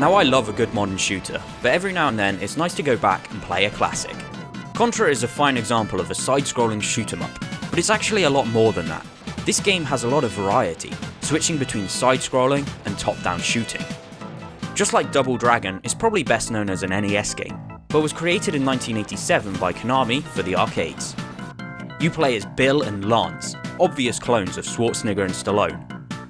Now I love a good modern shooter, but every now and then it's nice to go back and play a classic. Contra is a fine example of a side-scrolling shoot 'em up, but it's actually a lot more than that. This game has a lot of variety, switching between side-scrolling and top-down shooting. Just like Double Dragon, it's probably best known as an NES game, but was created in 1987 by Konami for the arcades. You play as Bill and Lance, obvious clones of Schwarzenegger and Stallone.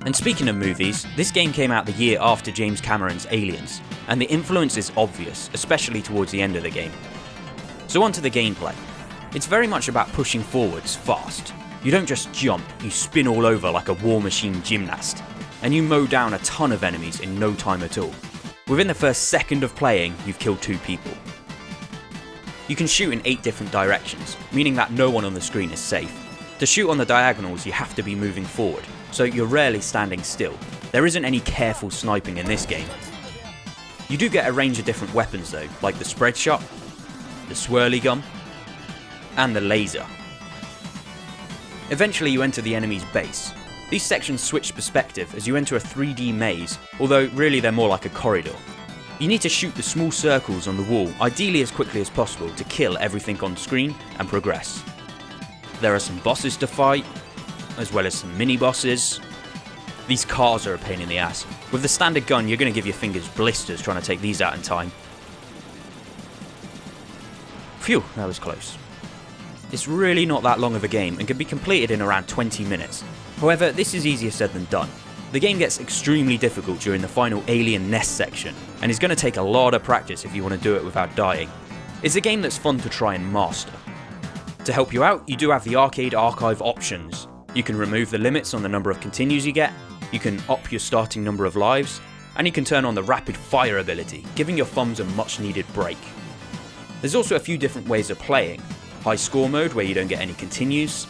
And speaking of movies, this game came out the year after James Cameron's Aliens, and the influence is obvious, especially towards the end of the game. So on to the gameplay. It's very much about pushing forwards fast. You don't just jump, you spin all over like a War Machine gymnast, and you mow down a ton of enemies in no time at all. Within the first second of playing, you've killed 2 people. You can shoot in 8 different directions, meaning that no one on the screen is safe. To shoot on the diagonals, you have to be moving forward, so you're rarely standing still. There isn't any careful sniping in this game. You do get a range of different weapons though, like the spread shot, the swirly gun, and the laser. Eventually you enter the enemy's base. These sections switch perspective as you enter a 3D maze, although really they're more like a corridor. You need to shoot the small circles on the wall, ideally as quickly as possible, to kill everything on screen and progress. There are some bosses to fight, as well as some mini-bosses. These cars are a pain in the ass. With the standard gun, you're going to give your fingers blisters trying to take these out in time. Phew, that was close. It's really not that long of a game and can be completed in around 20 minutes. However, this is easier said than done. The game gets extremely difficult during the final alien nest section, and is going to take a lot of practice if you want to do it without dying. It's a game that's fun to try and master. To help you out, you do have the arcade archive options. You can remove the limits on the number of continues you get, you can up your starting number of lives, and you can turn on the rapid fire ability, giving your thumbs a much needed break. There's also a few different ways of playing. High score mode where you don't get any continues,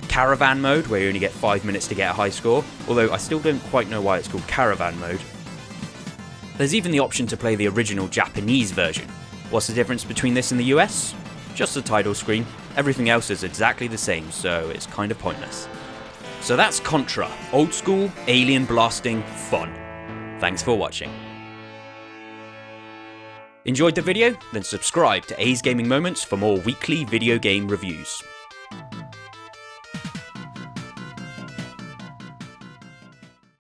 caravan mode where you only get 5 minutes to get a high score, although I still don't quite know why it's called caravan mode. There's even the option to play the original Japanese version. What's the difference between this and the US? Just the title screen. Everything else is exactly the same, so it's kind of pointless. So that's Contra, old school, alien blasting fun. Thanks for watching. Enjoyed the video? Then subscribe to A's Gaming Moments for more weekly video game reviews.